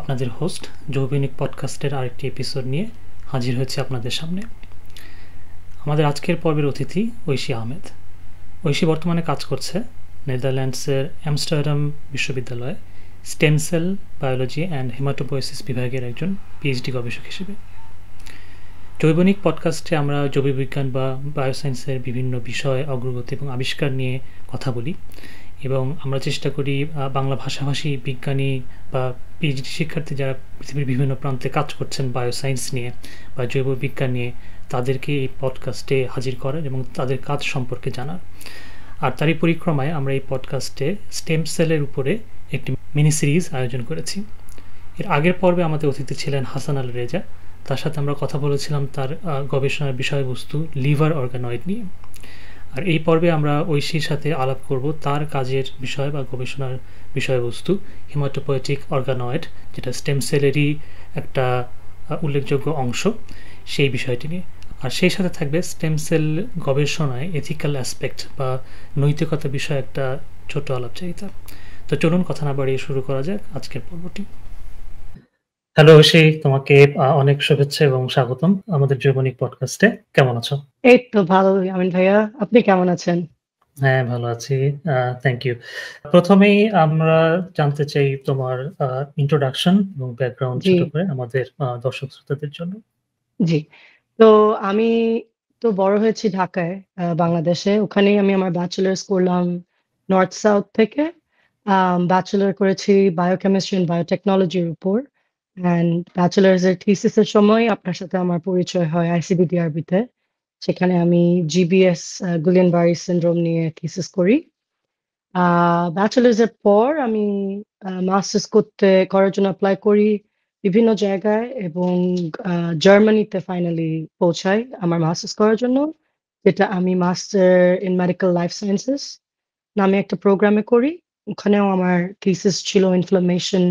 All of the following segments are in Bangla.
আপনাদের হোস্ট যৌবনিক পডকাস্টের আরেকটি এপিসোড নিয়ে হাজির হয়েছে আপনাদের সামনে। আমাদের আজকের পর্বের অতিথি ঐশী আহমেদ। ঐশী বর্তমানে কাজ করছে নেদারল্যান্ডসের অ্যামস্টারডাম বিশ্ববিদ্যালয়ে স্টেম সেল বায়োলজি অ্যান্ড হেমাটোপোয়েসিস বিভাগের একজন পিএইচডি গবেষক হিসেবে। যৌবনিক পডকাস্টে আমরা জৈববিজ্ঞান বা বায়োসায়েন্সের বিভিন্ন বিষয়, অগ্রগতি এবং আবিষ্কার নিয়ে কথা বলি এবং আমরা চেষ্টা করি বাংলা ভাষাভাষী বিজ্ঞানী বা পিএইচডি শিক্ষার্থী যারা পৃথিবীর বিভিন্ন প্রান্তে কাজ করছেন বায়োসায়েন্স নিয়ে বা জৈব বিজ্ঞান নিয়ে, তাদেরকে এই পডকাস্টে হাজির করার এবং তাদের কাজ সম্পর্কে জানার। আর তারই পরিক্রমায় আমরা এই পডকাস্টে স্টেম সেলের উপরে একটি মিনি সিরিজ আয়োজন করেছি। এর আগের পর্বে আমাদের অতিথি ছিলেন হাসান আল রেজা। তার সাথে আমরা কথা বলেছিলাম তার গবেষণার বিষয়বস্তু লিভার অর্গানয়েড নিয়ে। আর এই পর্বে আমরা ঐশীর সাথে আলাপ করব তার কাজের বিষয় বা গবেষণার বিষয়বস্তু হেমাটোপয়েটিক অর্গানয়েড, যেটা স্টেম সেলেরই একটা উল্লেখযোগ্য অংশ, সেই বিষয়টি নিয়ে। আর সেই সাথে থাকবে স্টেম সেল গবেষণায় এথিক্যাল অ্যাসপেক্ট বা নৈতিকতা বিষয়ে একটা ছোট আলাপচারিতা। তো চলুন কথা না বাড়িয়ে শুরু করা যাক আজকের পর্বটি। হ্যালো ঐশী, তোমাকে অনেক শুভেচ্ছা এবং স্বাগতম আমাদের যৌবনিক পডকাস্টে। কেমন আছো? এই তো ভালো আমিন ভাইয়া, আপনি কেমন আছেন? হ্যাঁ, ভালো আছি। Thank you. প্রথমেই আমরা জানতে চাই তোমার ইন্ট্রোডাকশন এবং ব্যাকগ্রাউন্ড জি ছোট করে আমাদের দর্শক শ্রোতাদের জন্য। জি তো আমি তো বড় হয়েছি ঢাকায়, বাংলাদেশে। ওখানেই আমি আমার ব্যাচেলার্স করলাম নর্থ সাউথ থেকে। ব্যাচেলার করেছি বায়োকেমিস্ট্রি অ্যান্ড বায়োটেকনোলজির উপর। অ্যান্ড ব্যাচেলার্স এর থিসিসের সময় আপনার সাথে আমার পরিচয় হয় আইসিবিডিআরবিতে। সেখানে আমি জিবিএস গুলিয়ান বারি সিনড্রোম নিয়ে থিসিস করি। ব্যাচেলার্স এর পর আমি মাস্টার্স করার জন্য অ্যাপ্লাই করি বিভিন্ন জায়গায় এবং জার্মানিতে ফাইনালি পৌঁছাই আমার মাস্টার্স করার জন্য, যেটা আমি master in medical life sciences নামে একটা প্রোগ্রামে করি। ওখানেও আমার থিসিস ছিল ইনফ্লামেশন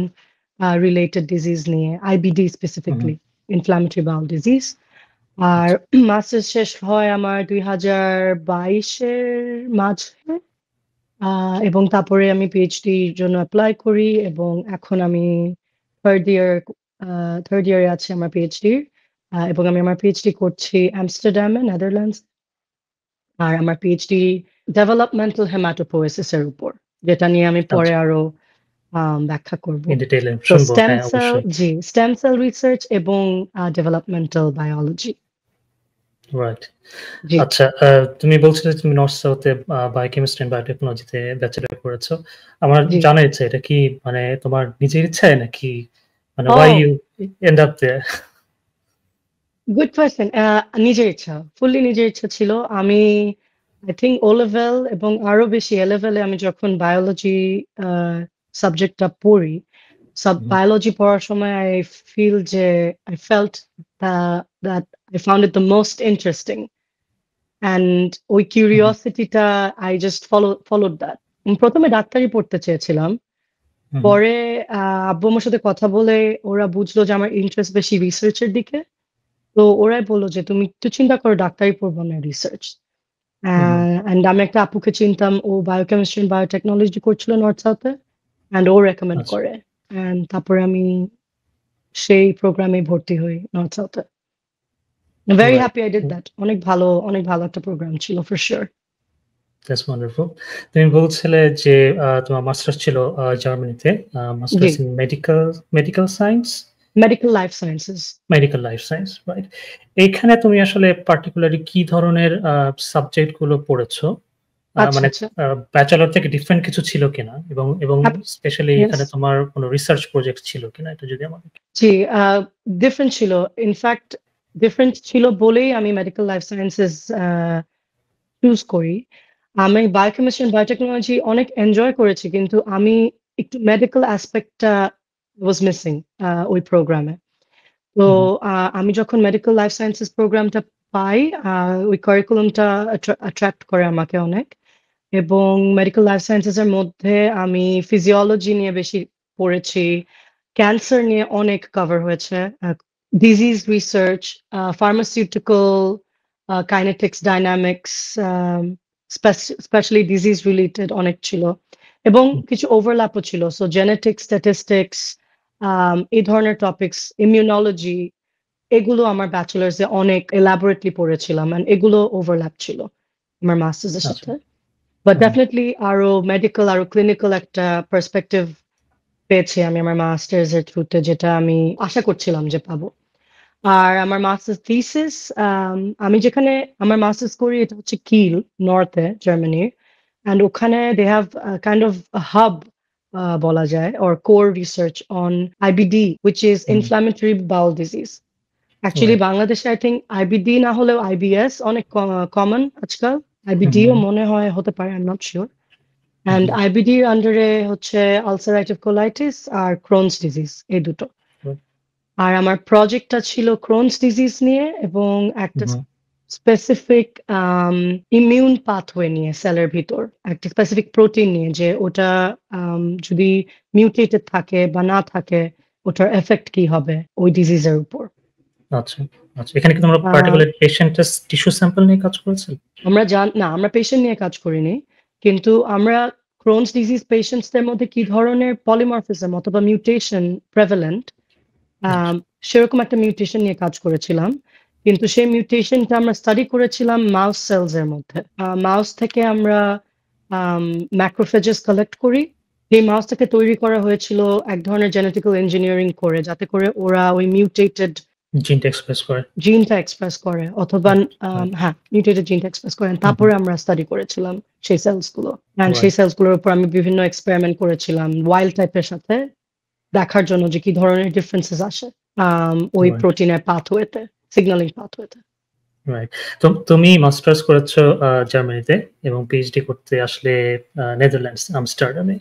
রিলেটেড ডিজিজ নিয়ে, IBD specifically, inflammatory bowel disease. আর মাস্টার্স শেষ হয় আমার 2022-এর মাঝে। এবং তারপরে আমি পিএইচডির জন্য অ্যাপ্লাই করি এবং এখন আমি থার্ড ইয়ার থার্ড ইয়ারে আছি আমার পিএইচডির। এবং আমি আমার পিএইচডি করছি আমস্টারডামে, নেদারল্যান্ডস। আর আমার পিএইচডি ডেভেলপমেন্টাল হেমাটোপোয়েসিস এর উপর, যেটা নিয়ে আমি পরে আচ্ছা, আরো ব্যাখ্যা করব। ইন ডিটেইলে তো শুনবো। হ্যাঁ, অবশ্যই। স্টেম সেল রিসার্চ এবং ডেভেলপমেন্টাল বায়োলজি। রাইট। জি আচ্ছা, তুমি বলছিলে তুমি নর্থ সাউথে বায়োকেমিস্ট্রি এন্ড বায়োটেকনোলজিতে ব্যাচেলর করেছো। আমার জি জানার ইচ্ছা, এটা কি মানে তোমার নিজের ইচ্ছায় নাকি মানে why ও you end up there? Good question. নিজের ইচ্ছা, ফুললি নিজের ইচ্ছা ছিল। আমি আই থিঙ্ক ও লেভেল এবং আরো বেশি এ লেভেলে আমি যখন বায়োলজি সাবজেক্টটা পড়ি, হুম, বায়োলজি পড়ার সময় আই ফিল যে I felt that I found it the most interesting, and ওই হুম, কিউরিওসিটিটা আই জাস্ট ফলোড দ্যাট। প্রথমে ডাক্তারি পড়তে চেয়েছিলাম, হুম, পরে আব্বু আমার সাথে কথা বলে ওরা বুঝলো যে আমার ইন্টারেস্ট বেশি রিসার্চের দিকে। তো ওরাই বললো যে তুমি একটু চিন্তা করো, ডাক্তারি পড়বো না রিসার্চ। হুম, অ্যান্ড আমি একটা আপুকে চিনতাম, ও বায়োকেমিস্ট্রি বায়োটেকনোলজি করছিল নর্থ সাউথে, অ্যান্ড ও রেকমেন্ড আচ্ছা, করে। অ্যান্ড তারপরে আমি সেই প্রোগ্রামে ভর্তি হই নর্থ সাউথে। Very right. Happy I did that. অনেক ভালো একটা প্রোগ্রাম ছিল ফর শিওর। That's wonderful. তুমি বলছিলে যে তোমার মাস্টার্স ছিল জার্মানিতে, জি, masters in medical science, medical life sciences. Medical life science, right? এইখানে তুমি আসলে পার্টিকুলারলি কি ধরনের সাবজেক্ট গুলো পড়েছো? আচ্ছা মানে আচ্ছা। ব্যাচেলর থেকে ডিফারেন্ট কিছু ছিল কিনা, এবং স্পেশালি ইয়েস। এখানে তোমার কোনো রিসার্চ প্রজেক্ট ছিল কিনা, এটা যদি আমাকে। জি, ডিফারেন্ট ছিল। ইনফ্যাক্ট ডিফারেন্ট ছিল বলেই আমি মেডিকেল লাইফ সায়েন্সেস চুজ করি। আমি বায়োকেমিস্ট্রি এন্ড বায়োটেকনোলজি অনেক এনজয় করেছি, কিন্তু আমি একটু মেডিকেল অ্যাসপেক্টটা ওয়াজ মিসিং ওই প্রোগ্রামে। তো হুম, আমি যখন মেডিকেল লাইফ সায়েন্সেস প্রোগ্রামটা পাই, ওই কারিকুলামটা অ্যাট্রাক্ট করে আমাকে অনেক। এবং মেডিকেল লাইফ সায়েন্সেস এর মধ্যে আমি ফিজিওলজি নিয়ে বেশি পড়েছি, ক্যান্সার নিয়ে অনেক কভার হয়েছে, disease research, pharmaceutical, kinetics, dynamics, specially disease related অনেক ছিল এবং হুম, কিছু ওভারল্যাপও ছিল। সো জেনেটিক্স, স্ট্যাটিস্টিক্স, এই ধরনের টপিকস, ইমিউনোলজি, এগুলো আমার ব্যাচেলার্সে অনেক এলাবোরেটলি পড়েছিলাম, and এগুলো ওভারল্যাপ ছিল আমার মাস্টার্সের আচ্ছা সাথে। বাট হুম, ডেফিনেটলি আরো মেডিকেল, আরো ক্লিনিক্যাল একটা পার্সপেক্টিভ পেয়েছি আমি আমার মাস্টার্স এর থ্রুতে, যেটা আমি আশা করছিলাম যে পাবো। আর আমার মাস্টার্স থিসিস, আমি যেখানে আমার মাস্টার্স করি এটা হচ্ছে কিল, নর্থে, জার্মানির। অ্যান্ড ওখানে they have kind of hub বলা যায়, or core research on IBD, which is hmm, inflammatory bowel disease. Actually right, বাংলাদেশে আই থিঙ্ক আইবিডি না হলেও আইবিএস অনেক কমন আজকাল। আইবিডিও হুম, মনে হয় হতে পারে, I am not sure. And hmm, আইবিডির আন্ডারে হচ্ছে আলসারেটিভ কোলাইটিস আর ক্রোনস ডিজিজ, এই দুটো। আর আমার প্রজেক্টটা ছিল ক্রোনস ডিজিজ নিয়ে, এবং একটা হুম, স্পেসিফিক ইমিউন পাথওয়ে নিয়ে সেলের ভিতর, একটা স্পেসিফিক প্রোটিন নিয়ে, যে ওটা যদি মিউটেটেড থাকে বা না থাকে ওটার এফেক্ট কি হবে ওই ডিজিজের উপর। আচ্ছা আচ্ছা, এখানে কি তোমরা আহ, পার্টিকুলার পেশেন্টের টিস্যু স্যাম্পল নিয়ে কাজ করেছো? আমরা পেশেন্ট নিয়ে কাজ করিনি, কিন্তু আমরা ক্রোনস ডিজিজ পেশেন্টসদের মধ্যে কি ধরনের পলিমরফিজম অথবা মিউটেশন প্রেভালেন্ট, আচ্ছা সেরকম একটা মিউটেশন নিয়ে কাজ করেছিলাম। কিন্তু সেই মিউটেশনটা আমরা স্টাডি করেছিলাম মাউস সেলস এর মধ্যে। মাউস থেকে আমরা ম্যাক্রোফেজেস কালেক্ট করি। সেই মাউসটাকে তৈরি করা হয়েছিল এক ধরনের জেনেটিক্যাল ইঞ্জিনিয়ারিং করে, যাতে করে ওরা ওই মিউটেটেড জিনটা এক্সপ্রেস করে। জিনটা এক্সপ্রেস করে, অথবা Right. হ্যাঁ, মিউটেটেড জিনটা এক্সপ্রেস করেন। হুম, হুম, তারপরে আমরা স্টাডি করেছিলাম সেই সেলস গুলো, অ্যান্ড সেই right, সেলস গুলোর উপর আমি বিভিন্ন এক্সপেরিমেন্ট করেছিলাম ওয়াইল্ড টাইপের সাথে, দেখার জন্য যে কি ধরনের ডিফারেন্সেস আসে ওই right, প্রোটিনের পাথওয়েতে, সিগন্যালিং পাথওয়েতে। right. তুমি মাস্টার্স করেছো জার্মানিতে এবং পিএইচডি করতে আসলে নেদারল্যান্ডস আমস্টারডামে।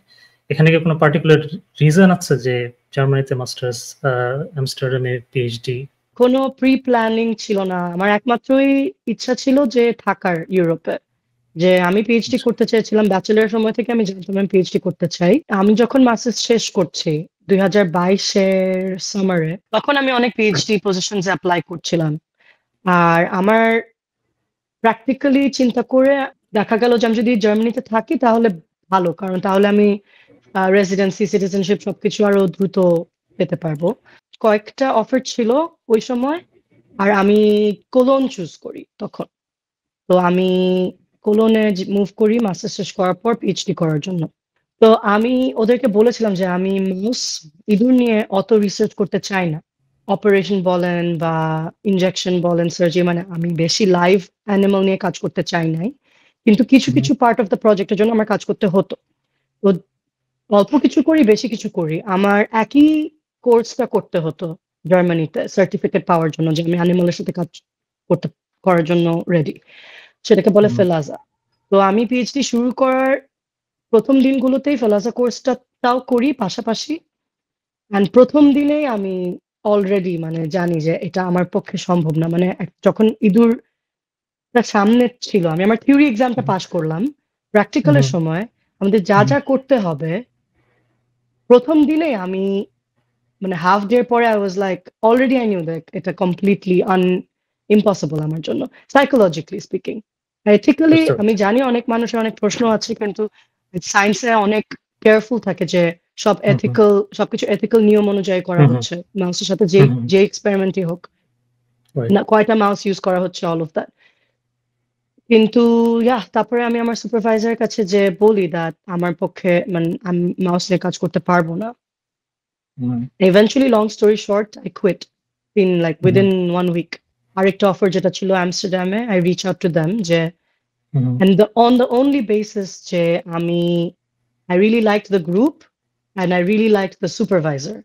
এখানে কি কোনো পার্টিকুলার রিজন আছে যে জার্মানিতে মাস্টার্স, আমস্টারডামে পিএইচডি? কোনো প্রি প্ল্যানিং ছিল না, আমার একমাত্রই ইচ্ছা ছিল যে থাকার ইউরোপে, যে আমি পিএইচডি করতে চেয়েছিলাম। ব্যাচেলার সময় থেকে আমি জানতাম আমি পিএইচডি করতে চাই। আমি যখন মাস্টার্স শেষ করছি 2022-এর সামারে, তখন আমি অনেক পিএইচডি পজিশনস অ্যাপ্লাই করছিলাম। আর আমার প্র্যাকটিক্যালি চিন্তা করে দেখা গেল যে আমি যদি জার্মানিতে থাকি তাহলে ভালো, কারণ তাহলে আমি রেসিডেন্সি, সিটিজেনশিপ সবকিছু আরো দ্রুত পেতে পারবো। কয়েকটা অফার ছিল ওই সময়, আর আমি কোলন চুজ করি তখন। তো আমি কোলনে মুভ করি মাস্টার্স শেষ করার পর পিএইচডি করার জন্য। তো আমি ওদেরকে বলেছিলাম যে আমি মাউস ইঁদুর নিয়ে অত রিসার্চ করতে চাই না। অপারেশন বলেন বা ইনজেকশন বলেন, সার্জারি, মানে আমি বেশি লাইভ অ্যানিমাল নিয়ে কাজ করতে চাই নাই। কিন্তু কিছু কিছু পার্ট অফ দ্য প্রজেক্টের জন্য আমার কাজ করতে হতো। তো অল্প কিছু করি, বেশি কিছু করি, আমার একই কোর্সটা করতে হতো জার্মানিতে সার্টিফিকেট পাওয়ার জন্য, যে আমি অ্যানিমালের সাথে কাজ করতে করার জন্য রেডি। সেটাকে বলে ফেলাজা। তো আমি পিএইচডি শুরু করার প্রথম দিনগুলোতেই ফেলাজা কোর্সটাও করি পাশাপাশি। অ্যান্ড প্রথম দিনেই আমি অলরেডি মানে জানি যে এটা আমার পক্ষে সম্ভব না। মানে যখন ইঁদুরটা সামনে ছিল, আমি আমার থিওরি এক্সামটা পাস করলাম, প্র্যাকটিক্যালের সময় আমাদের যা যা করতে হবে প্রথম দিনেই আমি, মানে হাফ ডে পরে I was like already I knew that এটা কমপ্লিটলি ইম্পসিবল আমার জন্য, সাইকোলজিক্যালি স্পিকিং। এথিক্যালি বুঝতে আমি পারছি। জানি অনেক মানুষের অনেক প্রশ্ন আছে, কিন্তু সায়েন্সে অনেক কেয়ারফুল থাকে যে সবকিছু এথিক্যাল নিয়ম অনুযায়ী করা হচ্ছে। মাউসের সাথে যে যে এক্সপেরিমেন্টই হোক না, কয়টা মাউস ইউজ করা হচ্ছে, অল অফ দ্যাট। কিন্তু তারপরে আমি আমার সুপারভাইজারের কাছে যে বলি দ্যাট আমার পক্ষে, মানে আমি মাউস নিয়ে কাজ করতে পারবো না। Eventually, long story short, I quit within 1 week. আরেকটা অফার যেটা ছিল আমস্টারডামে, I reach out to them যে, and on the only basis যে I really liked the group and I really liked the supervisor,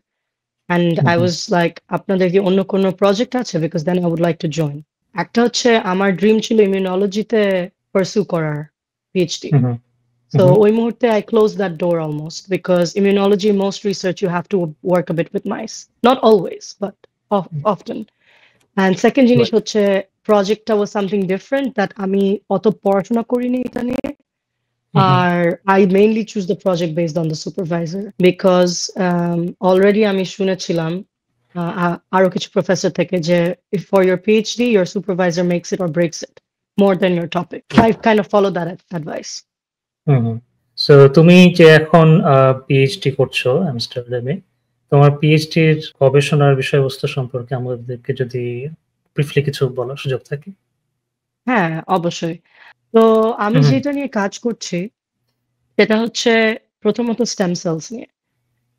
and I was like, আপনাদের কি অন্য কোনো প্রজেক্ট আছে, because then I would like to join. একটা হচ্ছে আমার ড্রিম ছিল ইমিউনোলজিতে পারসু করার পিএইচডি। So ওই মুহূর্তে I closed that door almost, because immunology, most research you have to work a bit with mice. Not always, but often. And second জিনিস হচ্ছে projectটা was something different that আমি অত পড়াশোনা করিনি এটা নিয়ে। আর I mainly choose the project based on the supervisor, because already আমি শুনেছিলাম আরো কিছু প্রফেসর থেকে যে if for your PhD your supervisor makes it or breaks it more than your topic. I kind of follow that advice. So তুমি যে এখন পিএইচডি করছো আমস্টারডামে, তোমার পিএইচডির গবেষণার বিষয়বস্তু সম্পর্কে আমাদেরকে যদি ব্রিফলি কিছু বলার সুযোগ থাকে। হ্যাঁ, অবশ্যই। তো আমি যেটা নিয়ে কাজ করছি সেটা হচ্ছে প্রথমত স্টেম সেলস নিয়ে।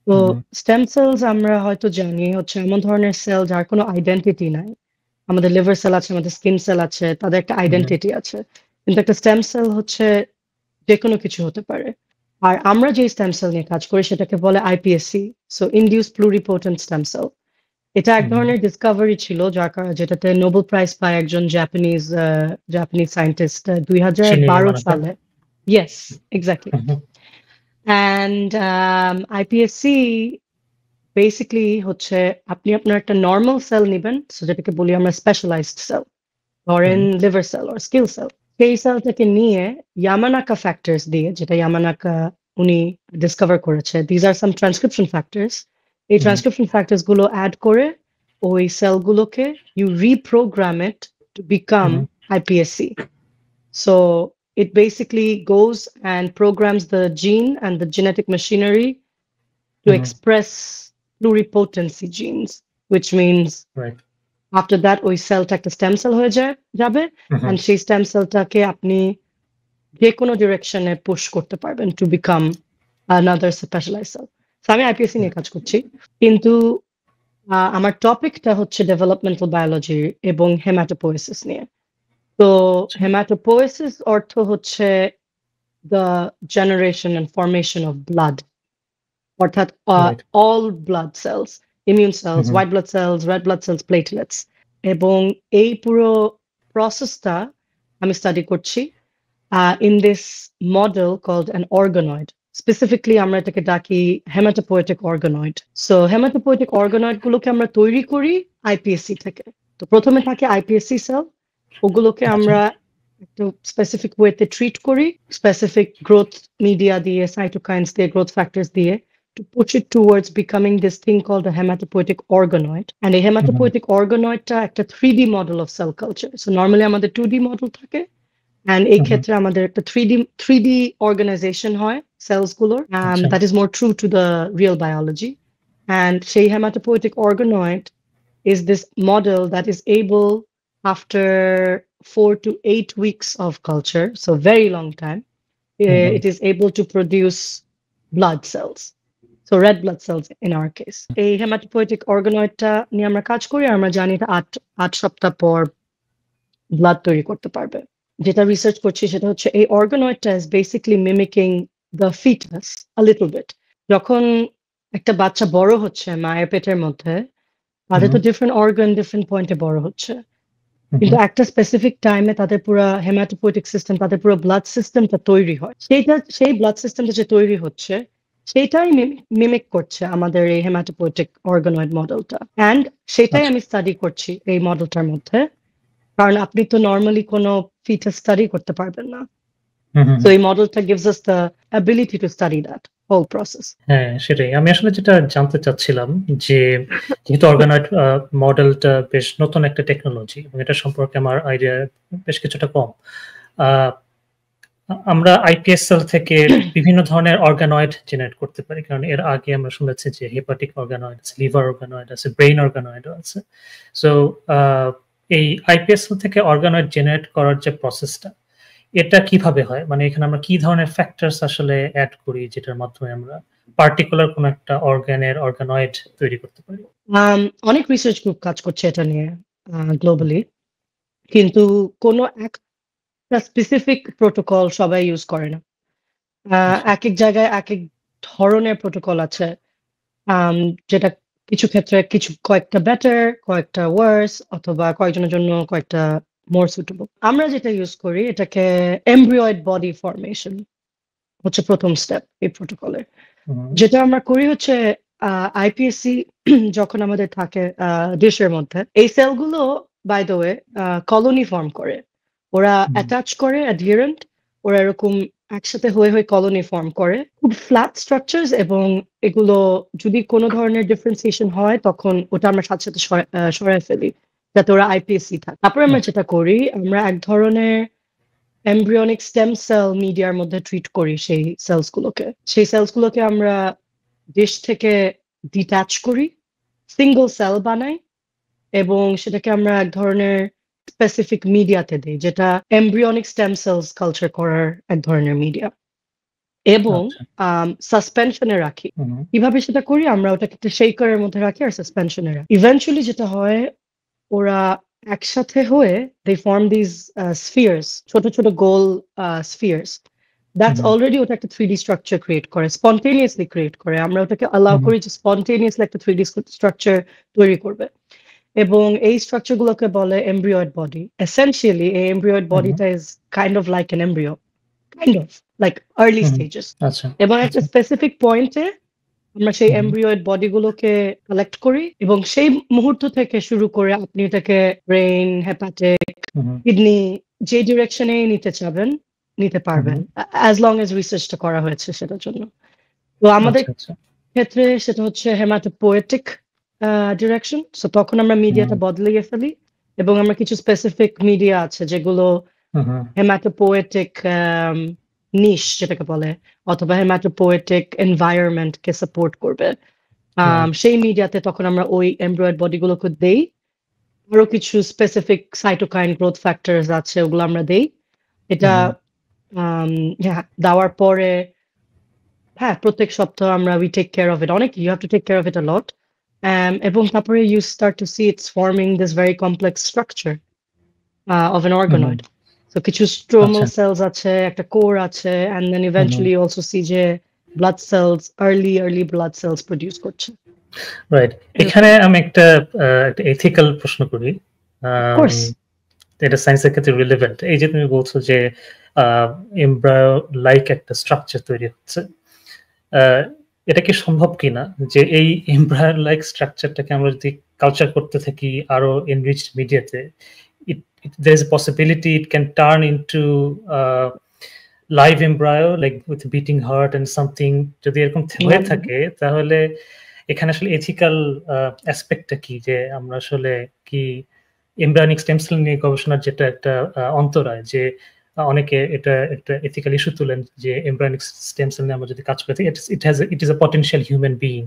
তো স্টেম সেলস আমরা হয়তো জানি হচ্ছে এমন ধরনের সেল যার কোনো আইডেন্টিটি নাই। আমাদের লিভার সেল আছে, আমাদের স্কিন সেল আছে, তাদের একটা আইডেন্টিটি আছে। কিন্তু একটা স্টেম সেল হচ্ছে যে কোনো কিছু হতে পারে। আর আমরা যে স্টেম সেল নিয়ে কাজ করি সেটাকে বলে IPSC, so induce pluripotent stem cell. এটা এক ধরনের ডিসকভারি ছিল যেটাতে নোবেল প্রাইজ পায় একজন জাপানিজ সায়েন্টিস্ট 2012 সালে। Yes, exactly. And IPSC basically হচ্ছে আপনি আপনার একটা নর্মাল সেল নেবেন, যেটাকে বলি আমরা স্পেশালাইজড সেল, ধরেন লিভার সেল আর স্কিল সেল। সেই সেলটাকে নিয়ে ইয়ামানাকা ফ্যাক্টরস দিয়ে, যেটা ইয়ামানাকা উনি ডিসকভার করেছে, these are some transcription factors. এই ট্রান্সক্রিপশন ফ্যাক্টরস গুলো অ্যাড করে ওই সেলগুলোকে you reprogram it to become iPSC. So it basically goes and programs the gene and the genetic machinery to express pluripotency genes, which means after that ওই সেলটা একটা স্টেম সেল হয়ে যাবে, and সেই স্টেম সেলটাকে আপনি যে কোনো ডিরেকশনে পুশ করতে পারবেন to become another specialized cell. So আমি আইপিএসসি নিয়ে কাজ করছি, কিন্তু আমার টপিকটা হচ্ছে ডেভেলপমেন্টাল বায়োলজি এবং হেমাটোপোয়েসিস নিয়ে। তো হেমাটোপোয়েসিস অর্থ হচ্ছে the generation and formation of blood, অর্থাৎ all blood cells, immune cells, white blood cells, red blood cells, platelets, এবং এই পুরো প্রসেসটা আমি স্টাডি করছি in this model called an organoid. Specifically আমরা এটাকে ডাকি হেমাটোপোয়েটিক অর্গানয়েড। সো হেমাটোপোয়েটিক অর্গানয়েড গুলোকে আমরা তৈরি করি আইপিএসসি থেকে। তো প্রথমে থাকে আইপিএসসি সেল, ওগুলোকে আমরা একটু স্পেসিফিক ওয়েতে ট্রিট করি, স্পেসিফিক গ্রোথ মিডিয়া দিয়ে, সাইটোকাইনস দিয়ে, গ্রোথ ফ্যাক্টরস দিয়ে, to push it towards becoming this thing called a hematopoietic organoid. And a hematopoietic organoid টা একটা 3D model of cell culture. So normally আমাদের 2D model থাকে, and এই ক্ষেত্রে আমাদের একটা 3D organization হয় cells গুলোর, that is more true to the real biology. And সেই hematopoietic organoid is this model that is able, after 4 to 8 weeks of culture, so very long time, it is able to produce blood cells. So red blood cells in our case. এই hematopoietic organoidটা নিয়ে আমরা কাজ করি, আমরা জানি এটা 8 সপ্তাহ পর ব্লাড তৈরি করতে পারবে। যেটা রিসার্চ করছি সেটা হচ্ছে এই অর্গানয়েডটা is basically mimicking the fetus a little bit. যখন একটা বাচ্চা বড় হচ্ছে মায়ের পেটের মধ্যে, তাদের তো ডিফারেন্ট অর্গান ডিফারেন্ট পয়েন্টে বড় হচ্ছে, কিন্তু একটা স্পেসিফিক টাইমে তাদের পুরো হেমাটোপোয়েটিক সিস্টেম, তাদের পুরো ব্লাড সিস্টেমটা তৈরি হয়। সেই ব্লাড সিস্টেমটা যে তৈরি হচ্ছে সেটাই মিমিক করছে আমাদের এই হেমাটোপোয়েটিক অর্গানয়েড মডেলটা, অ্যান্ড সেটাই আমি স্টাডি করছি এই মডেলটার মধ্যে, কারণ আপনি তো নর্মালি কোনো ফিটাস স্টাডি করতে পারবেন না। So এই মডেলটা gives us the ability to study that whole process. হ্যাঁ, সেটাই। আমি আসলে যেটা জানতে চাচ্ছিলাম যে যেহেতু অর্গানয়েড মডেলটা বেশ নতুন একটা টেকনোলজি এবং এটা সম্পর্কে আমার আইডিয়া বেশ কিছুটা কম। আমরা আইপিএস সেল থেকে বিভিন্ন ধরনের অর্গানয়েড জেনারেট করতে পারি, কারণ এর আগে আমরা শুনেছি যে হেপাটিক অর্গানয়েড আছে, লিভার অর্গানয়েড আছে, ব্রেইন অর্গানয়েডও আছে। সো এই আইপিএস সেল থেকে অর্গানয়েড জেনারেট করার যে প্রসেসটা, এটা কিভাবে হয়? মানে এখানে আমরা কি ধরনের ফ্যাক্টরস আসলে অ্যাড করি যেটার মাধ্যমে আমরা পার্টিকুলার কোন একটা অর্গানের অর্গানয়েড তৈরি করতে পারি? অনেক রিসার্চ গ্রুপ কাজ করছে এটা নিয়ে গ্লোবালি, কিন্তু কোনো একটা স্পেসিফিক প্রোটোকল সবাই ইউজ করে না। এক এক জায়গায় এক এক ধরনের প্রোটোকল আছে, যেটা কিছু ক্ষেত্রে কয়েকটা বেটার, কয়েকটা ওয়ার্স, অথবা কয়েকজনের জন্য কয়েকটা more suitable. আমরা যেটা ইউজ করি এটাকে এমব্রিয়েড বডি ফরমেশন হচ্ছে প্রথম স্টেপ এই প্রোটোকলের। যেটা আমরা করি হচ্ছে আইপিএসসি যখন আমাদের থাকে ডিশের মধ্যে, এই সেলগুলো by the way colony form করে, ওরা অ্যাটাচ করে অ্যাডহিরেন্ট, ওরা এরকম একসাথে হয়ে কলোনি ফর্ম করে, খুব ফ্ল্যাট স্ট্রাকচারস, এবং এগুলো যদি কোনো ধরনের ডিফারেন্সিয়েশন হয় তখন ওটা আমরা সাথে সাথে সরায় ফেলি যাতে ওরা আইপিএসসি থাকে। তারপরে আমরা যেটা করি, আমরা এক ধরনের এমব্রিয়নিক স্টেম সেল মিডিয়ার মধ্যে ট্রিট করি সেই সেলসগুলোকে আমরা ডিশ থেকে ডিট্যাচ করি, সিঙ্গল সেল বানাই এবং সেটাকে আমরা এক ধরনের স্পেসিফিক মিডিয়াতে দিই, যেটা এমব্রিয়নিক স্টেম সেলস কালচার করার এক ধরনের মিডিয়া, এবং সাসপেনশনে রাখি। কিভাবে সেটা করি? আমরা ওটাকে একটা শেকারের মধ্যে রাখি আর সাসপেনশনে রাখি। ইভেন্চুয়ালি যেটা হয়, ওরা একসাথে হয়ে দে ফর্ম দিস স্ফিয়ার্স, ছোট ছোট গোল স্ফিয়ার্স। দ্যাটস অলরেডি ওটা একটা 3D স্ট্রাকচার ক্রিয়েট করে, স্পন্টেনিয়াসলি ক্রিয়েট করে। আমরা ওটাকে অ্যালাউ করি যে স্পন্টেনিয়াসলি একটা 3D স্ট্রাকচার তৈরি করবে, এবং এই স্ট্রাকচার গুলোকে বলে এমব্রিয়য়েড বডি। এসেনশিয়ালি এই এমব্রিয়য়েড বডিটা is kind of like an embryo, kind of like early stages. এবং একটা স্পেসিফিক পয়েন্টে আমরা সেই এমব্রিয়য়েড বডিগুলোকে কালেক্ট করি, এবং সেই মুহূর্ত থেকে শুরু করে আপনি এটাকে ব্রেইন, হেপাটিক, কিডনি, যে ডিরেকশনে নিতে চাবেন নিতে পারবেন, অ্যাজ লং এজ রিসার্চটা করা হয়েছে সেটার জন্য। তো আমাদের ক্ষেত্রে সেটা হচ্ছে হেমাটোপোয়েটিক ডিরেকশন। সো তখন আমরা মিডিয়াটা বদলিয়ে ফেলি, এবং আমরা কিছু স্পেসিফিক মিডিয়া আছে যেগুলো হেমাটোপোয়েটিক নিশ যেটাকে বলে, অথবা হেমাটোপোয়েটিক এনভায়রনমেন্টকে সাপোর্ট করবে, সেই মিডিয়াতে তখন আমরা ওই এমব্রয়েড বডিগুলোকে দেই। আরো কিছু স্পেসিফিক সাইটোকাইন গ্রোথ ফ্যাক্টরস আছে, ওগুলো আমরা দেই। এটা দেওয়ার পরে প্রত্যেক সপ্তাহ আমরা we take care of it, অনেক you have to take care of it a lot, এবং তারপরে you start to see it's forming this very complex structure of an অর্গানয়েড। So কিছু stromal cells আছে, একটা core আছে, and then eventually also see যে blood cells, early blood cells produce করছে। রাইট, এখানে আমি একটা এথিক্যাল প্রশ্ন করি, এটা সায়েন্সের ক্ষেত্রে রিলেভেন্ট। এই যে তুমি বলছো যে এমব্রায়ো লাইক একটা স্ট্রাকচার তৈরি হচ্ছে, এটা কি সম্ভব কিনা যে এই এমব্রায়ো লাইক স্ট্রাকচারটাকে আমরা যদি কালচার করতে থাকি আরো এনরিচড মিডিয়াতে, there is a possibility it can turn into live embryo like with beating heart and something. যদি এরকম হয়ে থাকে তাহলে এখানে আসলে এথিক্যাল অ্যাসপেক্টটা কি, যে আমরা আসলে কি এমব্রায়োনিক স্টেম সেল নিয়ে গবেষণার যেটা একটা অন্তরায়, যে অনেকে এটা একটা এথিক্যাল ইস্যু তুলেন যে এমব্রায়োনিক স্টেম সেল নিয়ে আমরা যদি কাজ করে থাকি, it is a potential human being,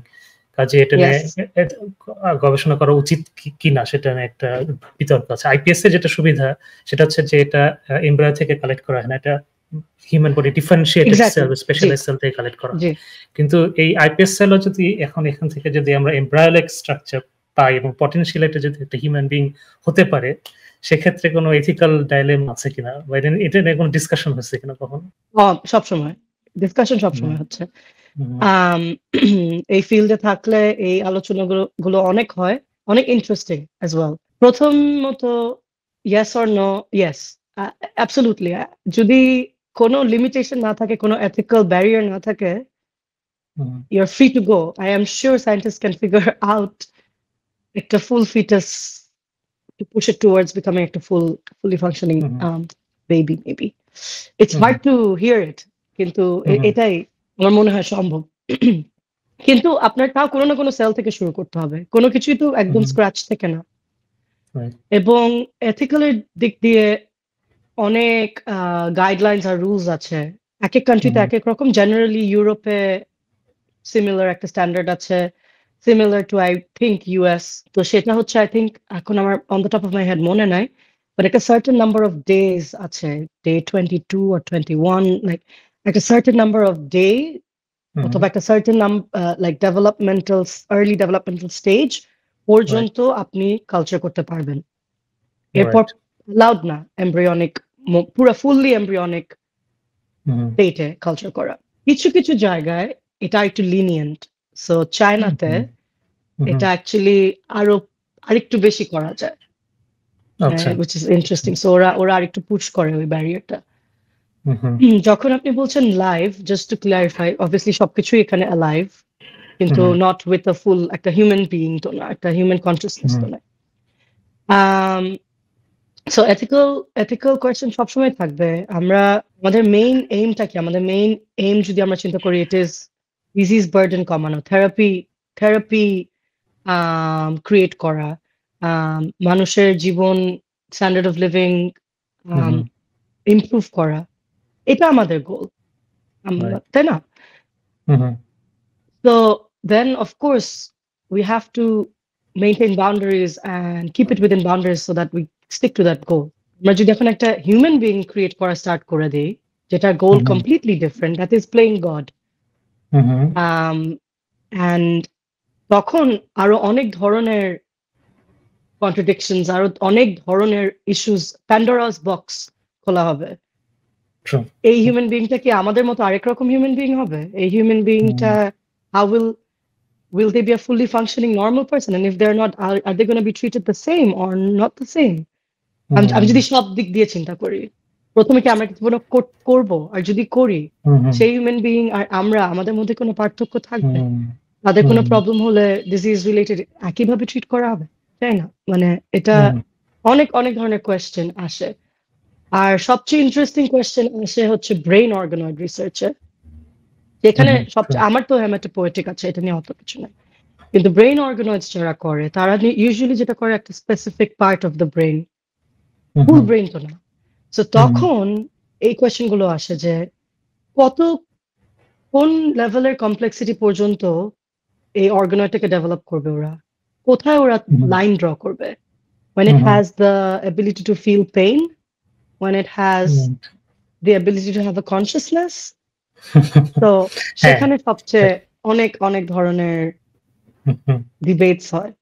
কাজে এটা নিয়ে গবেষণা করা উচিত কিনা সেটা নিয়ে একটা বিতর্ক আছে। আইপিএস এর যেটা সুবিধা সেটা হচ্ছে যে এটা এমব্রায়ো থেকে কালেক্ট করা হয় না, এটা human body differentiated cell, specialised cell থেকে কালেক্ট করা হয়। কিন্তু এই আইপিএস সেলও যদি এখান থেকে যদি আমরা এমব্রায়োলিক স্ট্রাকচার পাই এবং পটেনশিয়াল এটা যদি একটা হিউম্যান বিইং হতে পারে, সেক্ষেত্রে কোনো এথিক্যাল ডাইলেমা আছে কিনা, বা এটা নিয়ে কোনো ডিসকাশন হচ্ছে কিনা কখনো? সবসময় ডিসকাশন সবসময় হচ্ছে। এই ফিল্ডে থাকলে এই আলোচনাগুলো অনেক হয়, অনেক ইন্টারেস্টিং অ্যাজ ওয়েল। প্রথমত yes or no, yes absolutely. যদি কোনো লিমিটেশন না থাকে, কোনো এথিক্যাল ব্যারিয়ার না থাকে, you are free to go. I am sure scientist can figure out একটা full foetus to push it towards becoming a fully functioning baby maybe. It's hard to hear it, কিন্তু এটাই আমার মনে হয় সম্ভব। কিন্তু আপনার তাও কোনো না কোনো সেল থেকে শুরু করতে হবে, কোনো কিছুই তো একদম স্ক্র্যাচ থেকে না। এবং এথিক্যালের দিক দিয়ে অনেক গাইডলাইন্স আর রুলস আছে, এক এক কান্ট্রিতে এক এক রকম। জেনারেলি ইউরোপে সিমিলার একটা স্ট্যান্ডার্ড আছে, similar to I think US. তো সেটা হচ্ছে I think এখন আমার on the top of my head মনে নাই, but like a certain number of days আছে, day 22 or 21, like a certain number of day, অথবা একটা certain like early developmental stage পর্যন্ত আপনি কালচার করতে পারবেন। এরপর allowed না embryonic, পুরো fully embryonic state a culture করা। কিছু কিছু জায়গায় এটা একটু lenient, সো চায়নাতে এটা অ্যাকচুয়ালি আরেকটু বেশি করা যায়, which is interesting. সো ওরা আরেকটু পুশ করে ওই ব্যারিয়ারটা। যখন আপনি বলছেন live, just to clarify, obviously সবকিছুই এখানে অ্যালাইভ, কিন্তু নট উইথ আ ফুল একটা হিউম্যান বিইং তো না, একটা হিউম্যান কনসিয়াসনেস তো না। সো এথিক্যাল কোয়েশ্চেন সবসময় থাকবে। আমাদের মেইন এইমটা কি? আমাদের মেইন এইম যদি আমরা চিন্তা করি, ইট ইজ ডিজিজ বার্ডেন কমানো, থেরাপি ক্রিয়েট করা, মানুষের জীবন স্ট্যান্ডার্ড অফ লিভিং ইমপ্রুভ করা, এটা আমাদের গোল, তাই না? তো then of course we have to maintain boundaries and keep it within boundaries so that we stick to that goal. আমরা যদি এখন একটা হিউম্যান বিং ক্রিয়েট করা স্টার্ট করে দিই, যেটা গোল completely different, that is playing God, and তখন আরো অনেক ধরনের কন্ট্রাডিকশনস, আরো অনেক ধরনের ইস্যুস, প্যান্ডোরাস বক্স খোলা হবে। এই হিউম্যান বিংটা কি আমাদের মতো আরেক রকম হিউম্যান বিং হবে? এই human বিংটা how will they be a fully functioning normal person, and if they're not, are they going to be treated the same or not the same? আমি যদি সব দিক দিয়ে চিন্তা করি, প্রথমে কি আমরা কিছু করব, আর যদি করি সেই হিউম্যান বিং আর আমরা, আমাদের মধ্যে কোনো পার্থক্য থাকবে? তাদের কোনো প্রবলেম হলে ডিজিজ রিলেটেড একইভাবে ট্রিট করা হবে, তাই না? মানে এটা অনেক অনেক ধরনের কোয়েশ্চেন আসে। আর সবচেয়ে ইন্টারেস্টিং কোয়েশ্চেন আসে হচ্ছে ব্রেইন অর্গানয়েড রিসার্চে, যেখানে সবচেয়ে, আমার তো হেমাটোপোয়েটিক আছে, এটা নিয়ে অত কিছু নাই, কিন্তু ব্রেইন অর্গানয়েডস যারা করে তারা ইউজুয়ালি যেটা করে একটা specific part of the brain, full brain তো না। সো তখন এই কোয়েশ্চেন গুলো আসে যে কোন লেভেলের কমপ্লেক্সিটি পর্যন্ত এই অর্গানয়েডটাকে ডেভেলপ করবে ওরা, কোথায় ওরা লাইন ড্র করবে, when it has the ability to feel pain, when it has the ability to have a consciousness. তো সেখানে সবচেয়ে অনেক অনেক ধরনের ডিবেটস হয়,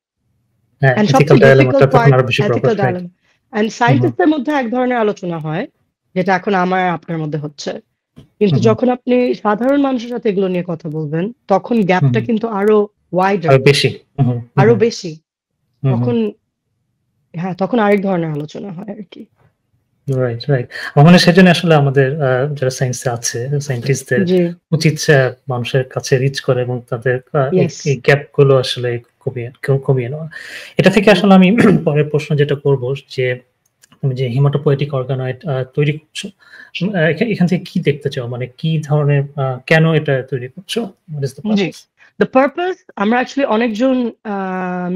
and সবচেয়ে ডিফিকাল্ট পার্ট এথিক্যাল ডায়ালেমা, and সায়েন্টিস্টদের মধ্যে এক ধরনের আলোচনা হয় যেটা এখন আমার আপনার মধ্যে হচ্ছে, কিন্তু যখন আপনি সাধারণ মানুষের সাথে এগুলো নিয়ে কথা বলবেন তখন গ্যাপটা কিন্তু আরো ওয়াইডার, আরো বেশি, তখন আরেক ধরনের আলোচনা হয় আর কি। রাইট রাইট মানে সেজন্য আসলে আমাদের যারা সায়েন্সে আছে, সায়েন্টিস্টদের উচিত মানুষের কাছে রিচ করে এবং তাদের এই গ্যাপ গুলো আসলে কমিয়ে নেওয়া। এটা থেকে আসলে আমি পরের প্রশ্ন যেটা করব, যে তুমি যে হিমাটোপোয়েটিক অর্গানয়েড তৈরি করছো, এখান থেকে কি দেখতে চাও, মানে কি ধরনের, কেন এটা তৈরি করছো? The purpose, আমরা অ্যাকচুয়ালি অনেকজন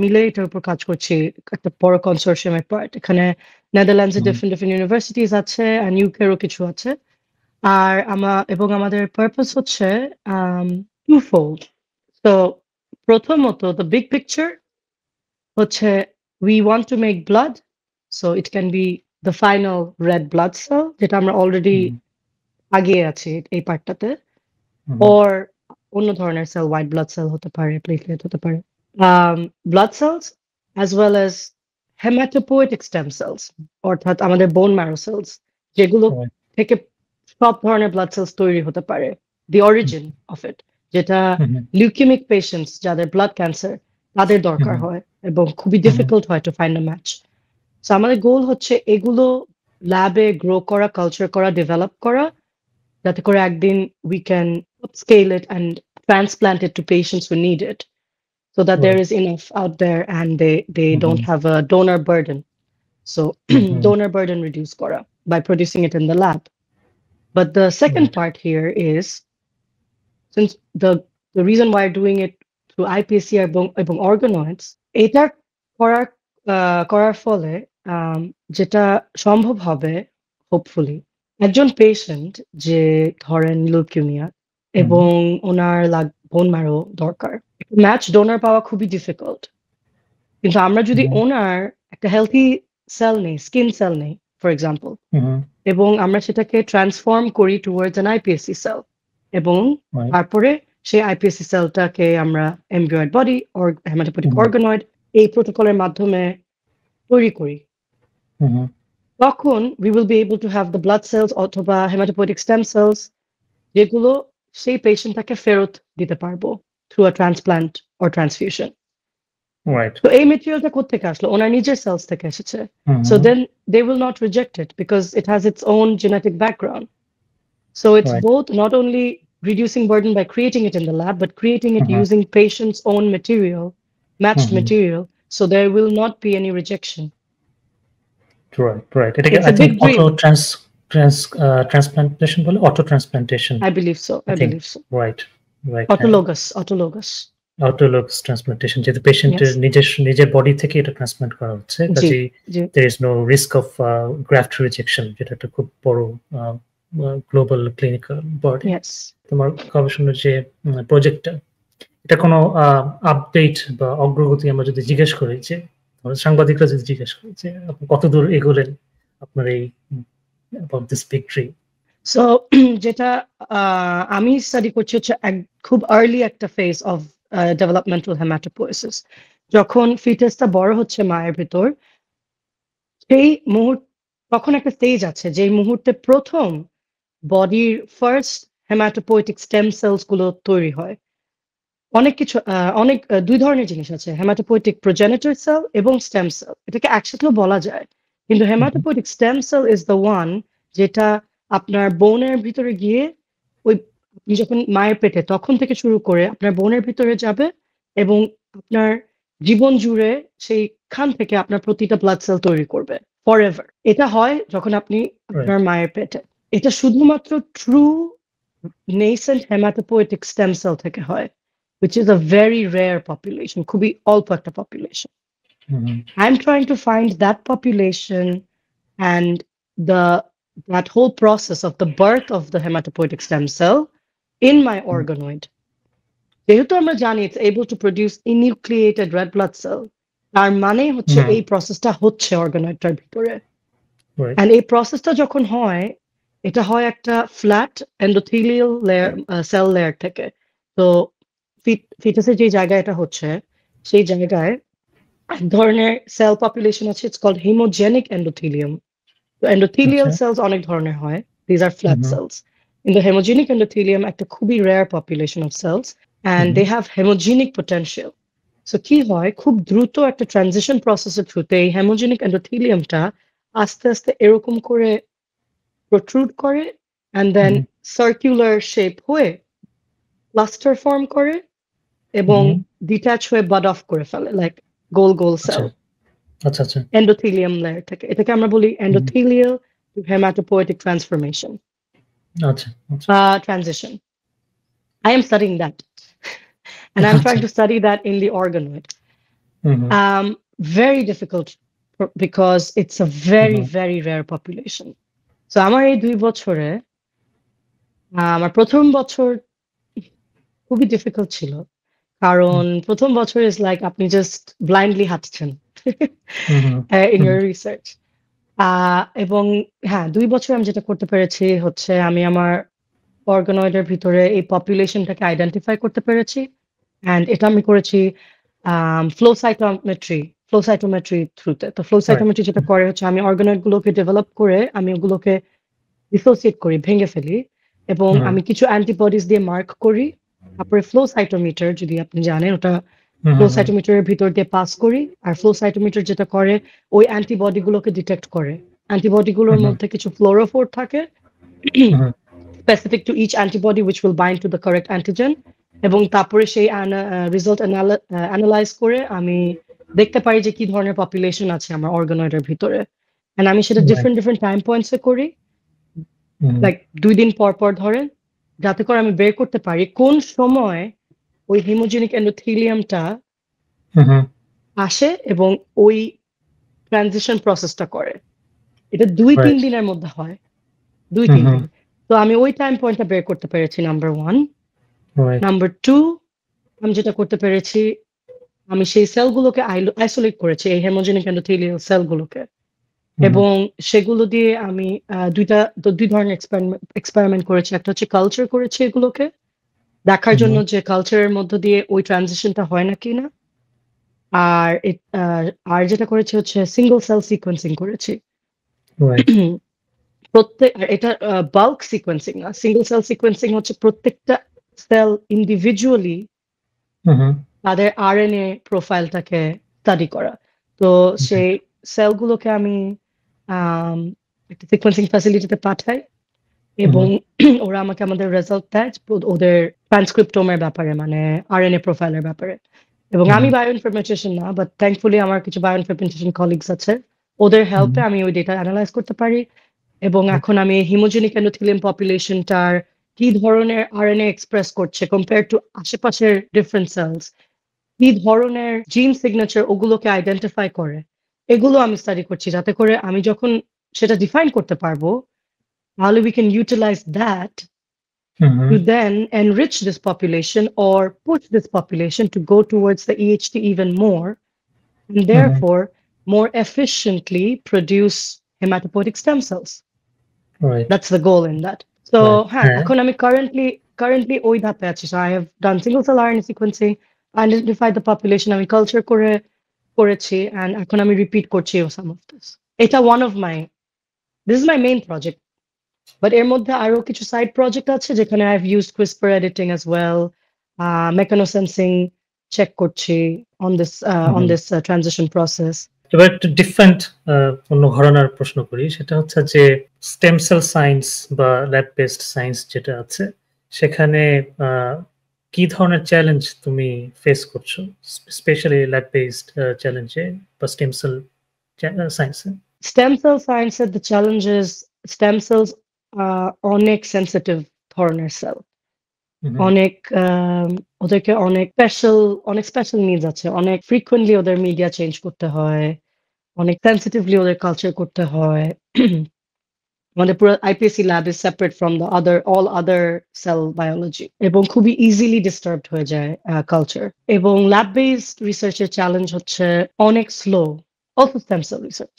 মিলে এটার উপর কাজ করছি, একটা বড় কনসোর্টিয়ামের পার্ট। এখানে নেদারল্যান্ডসে ডিফারেন্ট ইউনিভার্সিটিজ আছে, আর ইউকেরও কিছু আছে। আর আমাদের পারপাস হচ্ছে টুফোল্ড। তো প্রথমত দ্য বিগ পিকচার হচ্ছে we want to make blood, so it can be the final red blood cell, যেটা আমরা অলরেডি আগিয়ে আছি এই পার্টটাতে, or অন্য ধরনের সেল, হোয়াইট ব্লাড সেল হতে পারে, প্লেটলেট হতে পারে, blood cells as well as hematopoietic stem cells, অর্থাৎ আমাদের বোন ম্যারো সেলস, যেগুলো থেকে সব ধরনের ব্লাড সেলস তৈরি হতে পারে, দি অরিজিন অফ ইট, যেটা লিউকেমিক পেশেন্টস যাদের ব্লাড ক্যান্সার তাদের দরকার হয় এবং খুবই ডিফিকাল্ট হয় to find a match. So আমাদের গোল হচ্ছে এগুলো ল্যাবে গ্রো করা, কালচার করা, ডেভেলপ করা, যাতে করে একদিন we can upscale it and transplant it to patients who need it, so that there is enough out there and they don't have a donor burden. So donor burden reduce kora by producing it in the lab. But the second part here is, since the reason why doing it through iPSC এবং organoids, এটা করার ফলে যেটা সম্ভব হবে হোপফুলি, একজন পেশেন্ট যে ধরেন লিউকেমিয়া এবং ওনার বোন ম্যারো দরকার, ম্যাচ ডোনার পাওয়া খুবই ডিফিকাল্ট, কিন্তু আমরা যদি ওনার একটা হেলথি সেল নেই, স্কিন সেল নেই ফর এক্সাম্পল, এবং আমরা সেটাকে ট্রান্সফর্ম করি টুয়ার্ডস অ্যান আইপিএসসি সেল, এবং তারপরে সেই আইপিএসসি সেলটাকে আমরা এমব্রিয়য়েড বডি অর হেমাটোপোয়েটিক অর্গানয়েড এই প্রোটোকলের মাধ্যমে তৈরি করি, তখন we will be able to have the blood cells অথবা hematopoietic stem cells যেগুলো সেই পেশেন্টটাকে ফেরত দিতে পারবো through a transplant or transfusion. Right. So এই মেটেরিয়ালটা কোথা থেকে আসলো? ওনার নিজের সেলস থেকে এসেছে। So then they will not reject it because it has its own genetic background. So it's both not only reducing burden by creating it in the lab, but creating it using patient's own material, matched material, so there will not be any rejection. Right. It's I think transplantation, auto transplantation. I believe so. Right. Autologous transplantation, যেটা পেশেন্টের নিজের বডি থেকে এটা ট্রান্সপ্লান্ট করা হচ্ছে, কাজেই there is no risk of graft rejection, যেটা একটা খুব বড় গ্লোবাল ক্লিনিক্যাল বডি। তোমার গবেষণার যে প্রজেক্টটা, এটা কোনো আপডেট বা অগ্রগতি আমরা যদি জিজ্ঞেস করি যে সাংবাদিকরা যদি জিজ্ঞেস করে যে আপনি কতদূর এগোলেন আপনার এই about this victory? সো যেটা আমি স্টাডি করছি হচ্ছে খুব আর্লি একটা ফেজ অফ ডেভেলপমেন্টাল হেমাটোপোয়েসিস। যখন ফিটাসটা বড় হচ্ছে মায়ের ভেতর, সেই তখন একটা স্টেজ আছে যে মুহূর্তে প্রথম বডির ফার্স্ট হেমাটোপোয়েটিক স্টেম সেলস গুলো তৈরি হয়। অনেক দুই ধরনের জিনিস আছে, হেমাটোপোয়েটিক প্রোজেনিটর সেল এবং স্টেম সেল। এটাকে একসাথেও বলা যায়, কিন্তু haematopoietic stem cell is the one যেটা আপনার বোনের ভিতরে গিয়ে ওই আপনি যখন মায়ের পেটে তখন থেকে শুরু করে আপনার বোনের ভিতরে যাবে এবং আপনার জীবন জুড়ে সেইখান থেকে আপনার প্রতিটা ব্লাড সেল তৈরি করবে ফরএভার। এটা হয় যখন আপনি আপনার মায়ের পেটে। এটা শুধুমাত্র true nascent haematopoietic stem sell থেকে হয়, which is a very rare population, খুবই অল্প একটা population. I'm trying to find that population and that whole process of the birth of the hematopoietic stem cell in my organoid. যেহেতু আমরা জানি it's able to produce enucleated red blood cell, তার মানে হচ্ছে এই প্রসেসটা হচ্ছে অর্গানয়েডটার ভিতরে। and এই প্রসেসটা যখন হয়, এটা হয় একটা flat endothelial layer cell layer থেকে। তো ফিটাসের যে জায়গায় এটা হচ্ছে সেই জায়গায় এক ধরনের সেল পপুলেশন আছে, ইটস কল্ড হিমোজেনিক এন্ডোথেলিয়াম। তো এন্ডোথেলিয়াল সেলস অনেক ধরনের হয়, these are flat cells. In the hemogenic endothelium একটা খুবই rare population of cells and they have hemogenic potential. So কি হয়, খুব দ্রুত একটা ট্রানজিশন প্রসেসের থ্রুতে এই হেমোজেনিক এন্ডোথেলিয়ামটা আস্তে আস্তে এরকম করে প্রোট্রুড করে অ্যান্ড দেন সার্কুলার শেপ হয়ে ক্লাস্টার ফর্ম করে এবং ডিট্যাচ হয়ে বাড অফ করে ফেলে, লাইক গোল গোল সেল। আচ্ছা আচ্ছা, এন্ডোথেলিয়াম লেয়ার থেকে। এটাকে আমরা বলি endothelial to haematopoietic transformation, transition. I am studying that and I'm trying to study that in the organoid. Very difficult because it's a very very rare population. So আমার এই 2 বছরে আমার প্রথম বছর খুবই ডিফিকাল্ট ছিল, কারণ প্রথম বছর ইজ লাইক আপনি জাস্ট ব্লাইন্ডলি হাঁটছেন ইন ইউর রিসার্চ। এবং হ্যাঁ, 2 বছর আমি যেটা করতে পেরেছি হচ্ছে আমি আমার অর্গানয়েডের ভিতরে এই পপুলেশনটাকে আইডেন্টিফাই করতে পেরেছি। অ্যান্ড এটা আমি করেছি ফ্লো সাইটোমেট্রি থ্রুতে। তো ফ্লো সাইটোমেট্রি যেটা করে হচ্ছে আমি অর্গানয়েড গুলোকে ডেভেলপ করে আমি ওগুলোকে ডিসোসিয়েট করি, ভেঙে ফেলি এবং আমি কিছু অ্যান্টিবডিজ দিয়ে মার্ক করি। তারপরে ফ্লো সাইটোমিটার, যদি আপনি জানেন, ওটা ফ্লো সাইটোমিটারের ভিতর দিয়ে পাস করি। আর ফ্লো সাইটোমিটার যেটা করে ওই অ্যান্টিবডি গুলোকে ডিটেক্ট করে। অ্যান্টিবডি গুলোর মধ্যে কিছু ফ্লোরোফোর থাকে specific to each antibody which will bind to the correct antigen, এবং তারপরে সেই রেজাল্ট অ্যানালাইজ করে আমি দেখতে পারি যে কি ধরনের পপুলেশন আছে আমার অর্গানয়েডের ভিতরে। এন্ড আমি সেটা ডিফারেন্ট টাইম পয়েন্টসে করি, লাইক 2 দিন পর পর ধরেন, যাতে করে আমি বের করতে পারি কোন সময় ওই হিমোজেনিক এন্ডোথেলিয়ামটা আসে এবং ওই ট্রানজিশন প্রসেসটা করে। এটা 2-3 দিনের মধ্যে হয়, 2-3 দিন। তো আমি ওই টাইম পয়েন্টটা বের করতে পেরেছি, নাম্বার 1। নাম্বার 2, আমি যেটা করতে পেরেছি, আমি সেই সেলগুলোকে আইসোলেট করেছি, এই হেমোজেনিক এন্ডোথেলিয়াল সেলগুলোকে, এবং সেগুলো দিয়ে আমি 2 ধরনের এক্সপেরিমেন্ট করেছি। একটা হচ্ছে কালচার করেছি এগুলোকে দেখার জন্য যে কালচারের মধ্য দিয়ে ওই ট্রানজিশনটা হয় নাকি না। আর যেটা করেছি হচ্ছে সিঙ্গেল সেল সিকোয়েন্সিং করেছি। এটা বাল্ক সিকোয়েন্সিং না, সিঙ্গেল সেল সিকোয়েন্সিং হচ্ছে প্রত্যেকটা সেল ইন্ডিভিজুয়ালি তাদের আরএনএ প্রোফাইলটাকে স্টাডি করা। তো সেই সেলগুলোকে আমি একটা সিকোয়েন্সিং ফ্যাসিলিটিতে পাঠাই এবং ওরা আমাকে আমাদের রেজাল্ট দেয় ওদের ট্রান্সক্রিপ্টোমের ব্যাপারে, মানে আরএনএ প্রোফাইলের ব্যাপারে। এবং আমি বায়োইনফরমেটিশিয়ান না, বাট থ্যাঙ্কফুলি আমার কিছু বায়োইনফরমেটিশিয়ান কলিগস আছে, ওদের হেল্পে আমি ওই ডেটা অ্যানালাইজ করতে পারি। এবং এখন আমি হিমোজেনিক এন্ডোথেলিয়াম পপুলেশনটার কি ধরনের আরএনএ এক্সপ্রেস করছে কম্পেয়ার টু আশেপাশের ডিফারেন্ট সেলস, কি ধরনের জিন সিগনেচার ওগুলোকে আইডেন্টিফাই করে, এগুলো আমি স্টাডি করছি, যাতে করে আমি যখন সেটা ডিফাইন করতে পারবো তাহলে we can utilise that to then enrich this population or push this population to go towards the EHT even more, and therefore more efficiently produce hematopoietic stem cells. Right. That's the goal in that. So Right. এখন আমি currently ওই ধাপে আছি. So I have done single cell RNA sequencing, identified the population, আমি culture করেছি, and এখন আমি repeat করছি some of this. এটা this is my main project. But এর মধ্যে আরো কিছু side project আছে যেখানে I've used CRISPR editing as well, mechanosensing check করছি on this transition process. এবার একটু ডিফারেন্ট অন্য ঘরানার প্রশ্ন করি, সেটা হচ্ছে যে স্টেম সেল সায়েন্স বা ল্যাব বেসড সায়েন্স যেটা আছে সেখানে কি ধরনের চ্যালেঞ্জ তুমি ফেস করছো, স্পেশালি ল্যাব বেসড চ্যালেঞ্জে বা স্টেম সেল সায়েন্সে? Stem cell science এর the challenge is stem cells অনেক sensitive ধরনের সেল, অনেক ওদেরকে অনেক স্পেশাল নিডস আছে, অনেক ফ্রিকুয়েন্টলি ওদের মিডিয়া চেঞ্জ করতে হয়, অনেক সেন্সিটিভলি ওদের কালচার করতে হয়। আমাদের পুরো IPSC lab is separate from all other cell biology, এবং খুবই ইজিলি ডিস্টার্বড হয়ে যায় কালচার। এবং ল্যাব বেসড রিসার্চের চ্যালেঞ্জ হচ্ছে অনেক slow, also stem cell research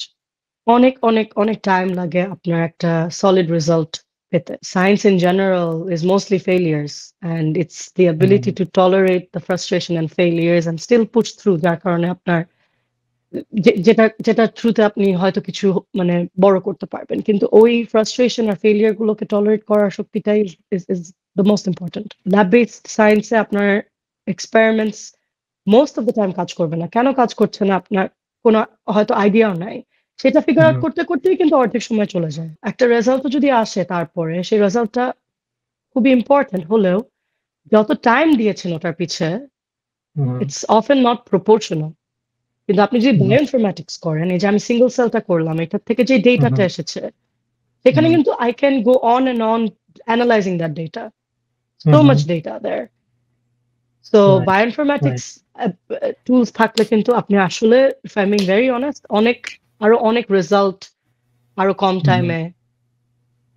অনেক টাইম লাগে আপনার একটা সলিড রেজাল্ট পেতে। Science in general is mostly failures, and it's the ability to tolerate the frustration and failures and still push through, যার কারণে আপনার যেটা থ্রুতে আপনি হয়তো কিছু মানে বড় করতে পারবেন, কিন্তু ওই ফ্রাস্ট্রেশন আর ফেলিয়ার গুলোকে টলারেট করার শক্তিটাই is the most important. Lab based সায়েন্সে আপনার experiments most of the time কাজ করবে না। কেন কাজ করছে না আপনার কোনো হয়তো আইডিয়াও নাই, সেটা ফিগার আউট করতেই কিন্তু অর্ধেক সময় চলে যায়। একটা রেজাল্ট যদি আসে তারপরে সেই রেজাল্টটা খুবই ইম্পর্টেন্ট হলেও যত টাইম দিয়েছেন ওটার পিছে ইটস অফেন নট প্রপোর্শনাল। কিন্তু আপনি যদি বায়োইনফরম্যাটিক্স করেন, এই যে আমি সিঙ্গেল সেলটা করলাম, এটার থেকে যে ডেটাটা এসেছে সেখানে কিন্তু I can go on and on analyzing that data, so much data there. So bioinformatics tools থাকলে কিন্তু আপনি আসলে, if I being very honest, অনেক রেজাল্ট আরো কম টাইমে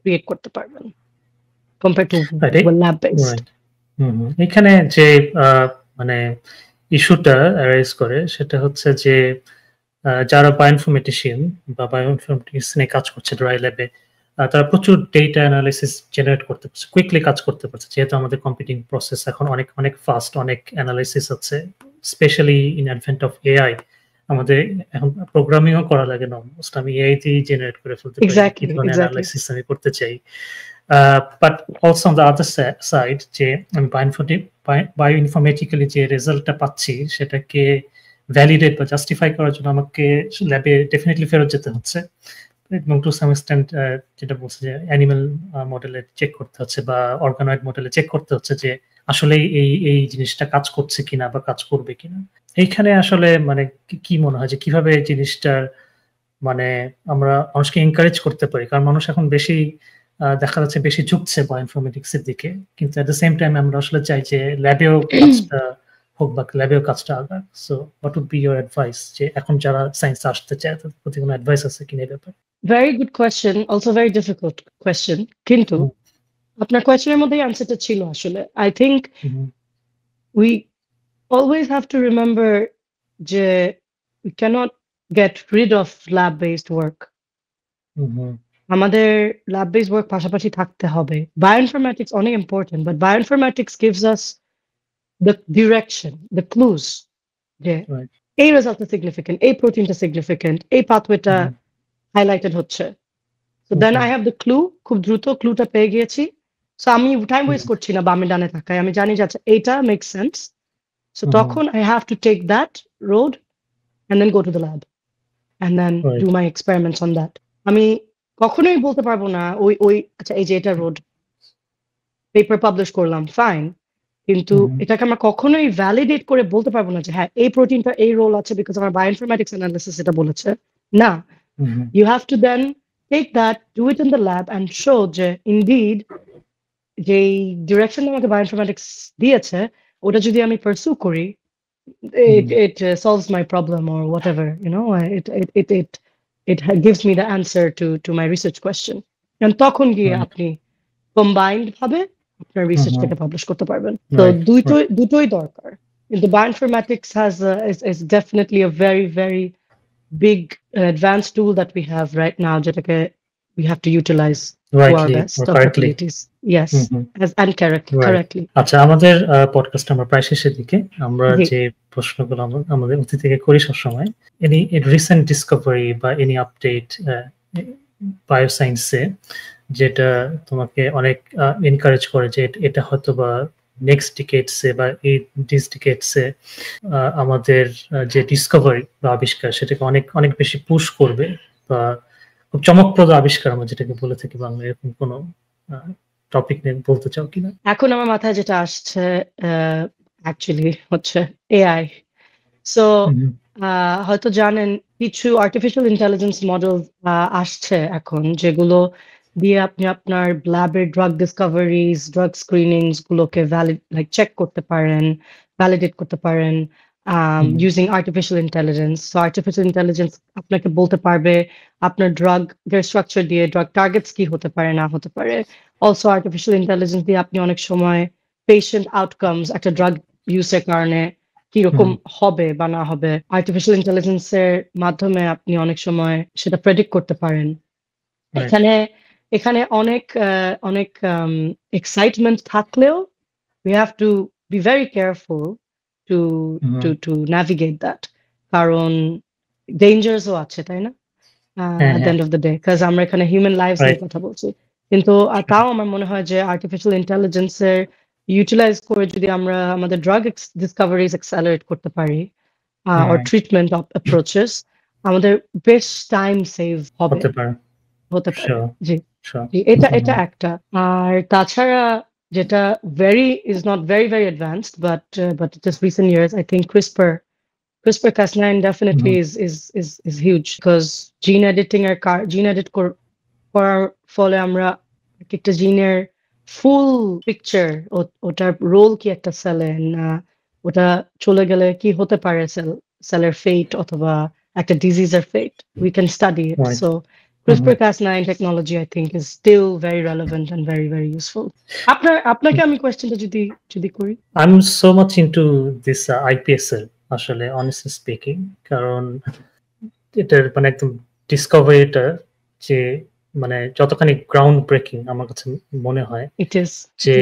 ক্রিয়েট করতে পারবেন কম্পেয়ার টু ল্যাব বেসড। এখানে যে মানে ইস্যুটা অ্যারাইজ করে সেটা হচ্ছে যে যারা বায়োইনফরমেটিশিয়ান বা বায়োইনফরমেটিক্স নিয়ে কাজ করছে ড্রাই ল্যাবে, তারা প্রচুর ডেটা অ্যানালাইসিস জেনারেট করতে পারছে, কুইকলি কাজ করতে পারছে, যেহেতু আমাদের কম্পিউটিং প্রসেস এখন অনেক ফাস্ট, অনেক অ্যানালাইসিস আছে, specially in advent of AI. আমাদের এখন প্রোগ্রামিংও করা লাগে না, অলমোস্ট আমি এআই তেই জেনারেট করে ফেলতে পারি কি ধরনের অ্যানালাইসিস আমি করতে চাই। But also on the other side, যে আমি বায়োইনফরমেটিক্যালি যে রেজাল্টটা পাচ্ছি সেটাকে ভ্যালিডেট বা জাস্টিফাই করার জন্য আমাকে ল্যাবে ডেফিনেটলি ফেরত যেতে হচ্ছে, এবং টু সাম এক্সটেন্ট যেটা বলছে যে অ্যানিমাল মডেলে চেক করতে হচ্ছে বা অর্গানয়েড মডেলে চেক করতে হচ্ছে যে আসলে এই জিনিসটা কাজ করছে কিনা বা কাজ করবে কিনা। এইখানে আসলে মানে কি মনে হয় যে কিভাবে জিনিসটার মানে আমরা মানুষকে এনকারেজ করতে পারি, কারণ মানুষ এখন বেশি দেখা যাচ্ছে বেশি ঝুঁকছে বায়োইনফরমেটিক্স এর দিকে, কিন্তু এট দ্য সেম টাইম আমরা আসলে চাই যে ল্যাবেও কাজটা হোক বা ল্যাবেও কাজটা আগাক। So what would be your advice, যে এখন যারা সায়েন্স আসতে চায় তাদের প্রতি কোনো অ্যাডভাইস আছে কিনা এই ব্যাপারে? Very good question, also very difficult question, কিন্তু আপনার কোয়েশ্চেনের মধ্যেই অ্যান্সারটা ছিল আসলে। I think we always have to remember যে we cannot get rid of lab based work. আমাদের ল্যাব বেসড ওয়ার্ক পাশাপাশি থাকতে হবে। বায়োইনফরম্যাটিক্স অনেক important, but bioinformatics gives us the direction, the clues, যে এই রেজাল্টটা সিগনিফিকেন্ট, এই প্রোটিনটা সিগনিফিকেন্ট, এই পাথওয়েটা হাইলাইটেড হচ্ছে। So then I have the clue, খুব দ্রুত ক্লুটা পেয়ে গিয়েছি। সো আমি টাইম ওয়েস্ট করছি না বামে ডানে থাকায়, আমি জানি যে আচ্ছা এইটা মেক্স সেন্স। সো তখন I have to take that road and then go to the lab and then do my experiments on that. আমি কখনোই বলতে পারবো না ওই আচ্ছা এই যে এটা রোড পেপার পাবলিশ করলাম, ফাইন, কিন্তু এটাকে আমরা কখনোই ভ্যালিডেট করে বলতে পারবো না যে হ্যাঁ এই প্রোটিনটা এই রোল আছে বিকজ আমার বায়োইনফরম্যাটিক্স অ্যানালিসিস এটা বলেছে না। You have to then take that, do it in the lab and show যে ইনডিড যেই ডিরেকশন আমাকে বায়োইনফরম্যাটিক্স দিয়েছে ওটা যদি আমি পারসু করি, it solves my problem or whatever, you know, it gives me the answer to my research question. And তখন গিয়ে আপনি combined ভাবে আপনার রিসার্চটাকে পাবলিশ করতে পারবেন। তো Right, right. দুটোই দরকার। কিন্তু bioinformatics is definitely a very, very big advanced tool that we have right now যেটাকে we have to utilize to our Rightly best or of correctly. abilities. Yes, Mhm. and Right. correctly. আচ্ছা, আমাদের পডকাস্ট আমরা প্রায় শেষের দিকে। আমরা জি। যে প্রশ্নগুলো আমাদের অতিথিকে করি সবসময়, any recent discovery বা any update বায়োসায়েন্সে যেটা তোমাকে অনেক এনকারেজ করে যে এটা হয়তোবা নেক্সট ডিকেডসে বা এই দিস ডিকেডসে আমাদের যে ডিসকভারি বা আবিষ্কার সেটাকে অনেক অনেক বেশি পুশ করবে বা খুব চমকপ্রদ আবিষ্কার আমরা যেটাকে বলে থাকি বাংলায়, এরকম কোনো টপিক নিয়ে বলতে চাও কিনা? এখন আমার মাথায় যেটা আসছে অ্যাকচুয়ালি হচ্ছে এআই। সো হয়তো জানেন কিছু আর্টিফিশিয়াল ইন্টেলিজেন্স মডেল আসছে এখন যেগুলো দিয়ে আপনি আপনার ল্যাবের ড্রাগ ডিসকভারিজ, ড্রাগ স্ক্রিনিংস গুলোকে চেক করতে পারেন, ভ্যালিডেট করতে পারেন using artificial intelligence. So artificial intelligence আপনাকে বলতে পারবে আপনার ড্রাগের স্ট্রাকচার দিয়ে ড্রাগ টার্গেটস কি হতে পারে না হতে পারে। অলসো আর্টিফিশিয়াল ইন্টেলিজেন্স দিয়ে আপনি অনেক সময় পেশেন্ট আউটকামস একটা ড্রাগ ইউজের কারণে কিরকম হবে বা না হবে আর্টিফিশিয়াল ইন্টেলিজেন্সের মাধ্যমে আপনি অনেক সময় সেটা প্রেডিক্ট করতে পারেন। এখানে অনেক এক্সাইটমেন্ট থাকলেও we have to be very careful to navigate that কারণ ডেঞ্জারসও আছে তাই না at the end of the day because আমরা এখানে হিউম্যান লাইফস নিয়ে কথা বলছি কিন্তু তাও আমার মনে হয় যে আর্টিফিশিয়াল ইন্টেলিজেন্সের ইউটিলাইজ করে যদি আমরা আমাদের ড্রাগ ডিসকভারিজ অ্যাক্সেলারেট করতে পারি or treatment approaches আমাদের বেশ টাইম সেভ হতে পারে জি এটা একটা আর তাছাড়া যেটা is not very advanced but just recent years I think CRISPR-Cas9 definitely is huge because gene edit করার ফলে আমরা একটা জিনের ফুল পিকচার ওটার রোল কি একটা সেলে না ওটা চলে গেলে কি হতে পারে সেলের ফেট অথবা একটা ডিজিজের ফেট we can study it so CRISPR-Cas9 technology I think is still very relevant and very useful. আপনাকে আমি কোয়েশ্চেনটা যদি করি I'm so much into this iPSL আসলে honestly speaking কারণ এটার মানে একদম ডিসকভারিটা যে মানে যতখানি গ্রাউন্ড ব্রেকিং আমার কাছে মনে হয় যে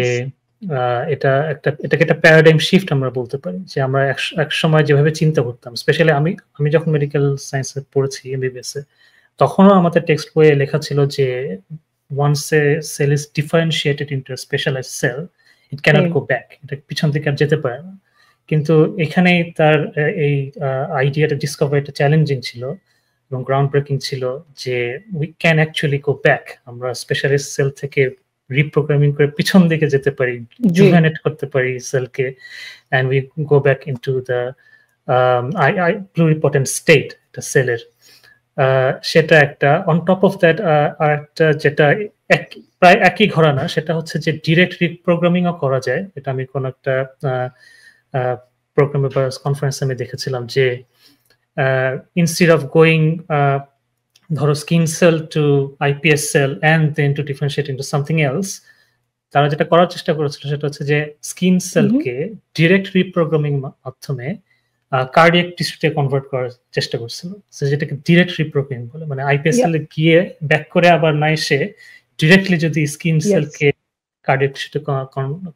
এটাকে একটা প্যারাডাইম শিফট আমরা বলতে পারি যে আমরা এক সময় যেভাবে চিন্তা করতাম স্পেশালি আমি যখন মেডিকেল সায়েন্সে পড়েছি এমবিবিএস এ তখনও আমাদের টেক্সট বইয়ে লেখা ছিল যে once a cell is differentiated into a specialized cell it cannot go back এটা পিছন দিকে আর যেতে পারে না কিন্তু এখানে তার এই আইডিয়াটা ডিসকভারিটা চ্যালেঞ্জিং ছিল এবং গ্রাউন্ড ব্রেকিং ছিল যে we can actually go back আমরা স্পেশালিস্ট সেল থেকে রিপ্রোগ্রামিং করে পিছন দিকে যেতে পারি জুভেনেট করতে পারি সেলকে and we go back into the pluripotent state এটা সেলের সেটা একটা অন টপ অফ দ্যাট আর একটা যেটা প্রায় একই ঘরানা সেটা হচ্ছে যে ডিরেক্ট রিপ্রোগ্রামিংও করা যায় এটা আমি কোন একটা প্রোগ্রামে বা কনফারেন্সে আমি দেখেছিলাম যে instead of going ধরো skin cell to iPS cell and then to differentiate into something else তারা যেটা করার চেষ্টা করেছিল সেটা হচ্ছে যে স্কিন সেলকে ডিরেক্ট রিপ্রোগ্রামিং মাধ্যমে কার্ডিয়াক টিস্যুতে কনভার্ট করার চেষ্টা করছিল যেটাকে ডিরেক্ট রিপ্রোগ্রামিং বলে মানে আইপিএস সেলে গিয়ে ব্যাক করে আবার না এসে ডিরেক্টলি যদি স্কিন সেলকে কার্ডিয়াক টিস্যুতে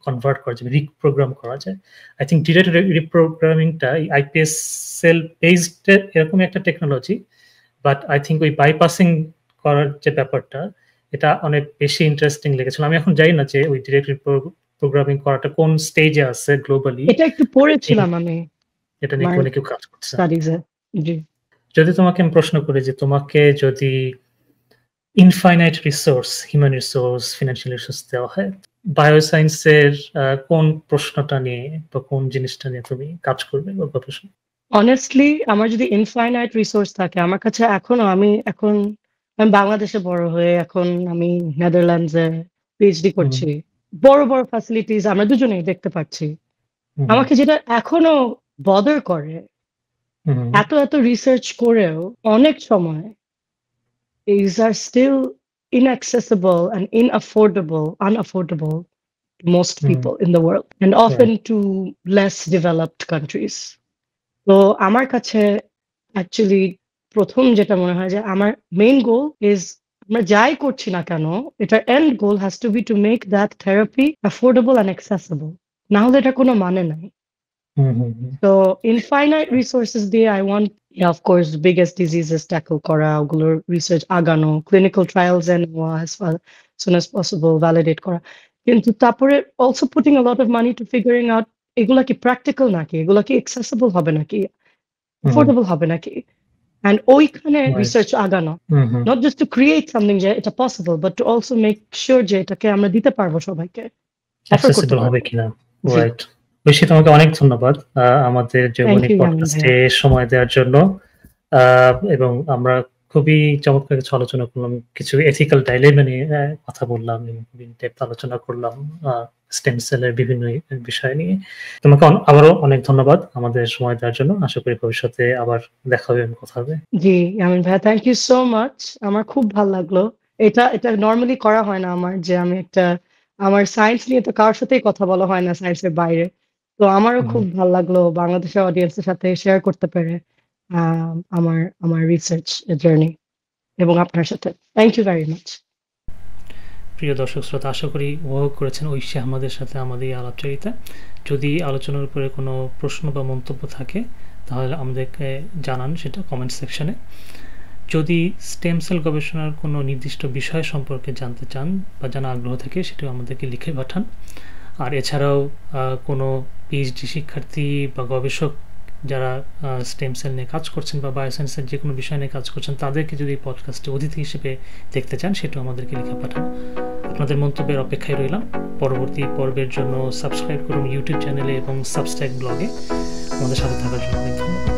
কনভার্ট করা যায় রিপ্রোগ্রাম করা যায় আই থিঙ্ক ডিরেক্ট রিপ্রোগ্রামিংটা আইপিএস সেল বেসড এরকম একটা টেকনোলজি বাট আই থিঙ্ক ওই বাইপাসিং করার যে ব্যাপারটা এটা অনেক বেশি ইন্টারেস্টিং লেগেছিল আমি এখন জানি না যে ওই ডিরেক্ট রিপ্রোগ্রামিং করাটা কোন স্টেজে আছে গ্লোবালি এটা একটু পড়েছিলাম আমি এটা নিয়ে কোনো কেউ কাজ করছে জি যদি তোমাকে আমি প্রশ্ন করি যে তোমাকে যদি infinite resource human resource financial resource দেওয়া হয় বায়োসায়েন্সের কোন প্রশ্নটা নিয়ে বা কোন জিনিসটা নিয়ে তুমি কাজ করবে বা গবেষণা অনেস্টলি আমার যদি ইনফাইনাইট রিসোর্স থাকে আমার কাছে আমি বাংলাদেশে বড় হয়ে এখন আমি নেদারল্যান্ডসে পিএইচডি করছি বড় ফ্যাসিলিটিস আমরা দুজনেই দেখতে পাচ্ছি আমাকে যেটা এখনো বদার করে এত রিসার্চ করেও অনেক সময় these are still inaccessible and unaffordable most hmm, people in the world and right. often to less developed countries. তো আমার কাছে অ্যাকচুয়ালি ১ম যেটা মনে হয় যে আমার মেইন গোল ইস আমরা যাই করছি না কেন, এটার end goal has to be to make that therapy affordable and accessible. না হলে এটার কোনো মানে নাই। হুম, হুম, হুম। So infinite resources দিয়ে I want, yeah, of course, the biggest diseases tackle করা, ওগুলোর রিসার্চ আগানো, clinical trials and as soon as possible validate করা। কিন্তু তারপরে also putting a lot of money to figuring out এগুলা কি practical নাকি, এগুলা কি accessible হবে নাকি, হুম, affordable হবে নাকি, and ওইখানে right. রিসার্চ আগানো, হুম, হুম। not just to create something যে এটা possible but to also make sure যে এটাকে আমরা দিতে পারবো সবাইকে, offer করতে accessible হবে পারবো। কিনা, জি, রাইট। ঐশী, তোমাকে অনেক ধন্যবাদ আমাদের থ্যাংক যৌবনিক ইউ ইয়ামিন পডকাস্টে ভাইয়া। সময় দেওয়ার জন্য। এবং আমরা খুবই চমৎকার কিছু আলোচনা করলাম, কিছু এথিক্যাল ডাইলেমা নিয়ে কথা বললাম এবং খুবই in-depth আলোচনা করলাম স্টেম সেলের বিভিন্ন বিষয় নিয়ে। তোমাকে আবারও অনেক ধন্যবাদ আমাদের সময় দেওয়ার জন্য। আশা করি ভবিষ্যতে আবার দেখা হবে এবং কথা হবে। জি, ইয়ামিন ভাইয়া, থ্যাংক ইউ সো মাচ। আমার খুব ভাল লাগলো। এটা নরমালি করা হয় না আমার, যে আমি আমার সায়েন্স নিয়ে তো কারো সাথেই কথা বলা হয় না সায়েন্সের বাইরে। তো আমারও হুম, খুব ভাল লাগলো বাংলাদেশের অডিয়েন্সের সাথে শেয়ার করতে পেরে আ আমার রিসার্চ জার্নি এবং আপনার সাথে। Thank you very much. প্রিয় দর্শক শ্রোতা, আশা করি উপভোগ করেছেন ঐশী আহমেদের সাথে আমাদের এই আলাপচারিতা। যদি আলোচনার উপরে কোনো প্রশ্ন বা মন্তব্য থাকে তাহলে আমাদেরকে জানান সেটা কমেন্ট সেকশনে। যদি স্টেম সেল গবেষণার কোনো নির্দিষ্ট বিষয় সম্পর্কে জানতে চান বা জানা আগ্রহ থাকে সেটাও আমাদেরকে লিখে পাঠান। আর এছাড়াও কোনো পিএইচডি শিক্ষার্থী বা গবেষক যারা স্টেম সেল নিয়ে কাজ করছেন বা বায়োসায়েন্সের যে কোনো বিষয় নিয়ে কাজ করছেন তাদেরকে যদি পডকাস্টে অতিথি হিসেবে দেখতে চান সেটাও আমাদেরকে লিখে পাঠান। আপনাদের মন্তব্যের অপেক্ষায় রইলাম। পরবর্তী পর্বের জন্য সাবস্ক্রাইব করুন ইউটিউব চ্যানেলে এবং সাবস্ট্যাক ব্লগে। আমাদের সাথে থাকার জন্য অনেক ধন্যবাদ।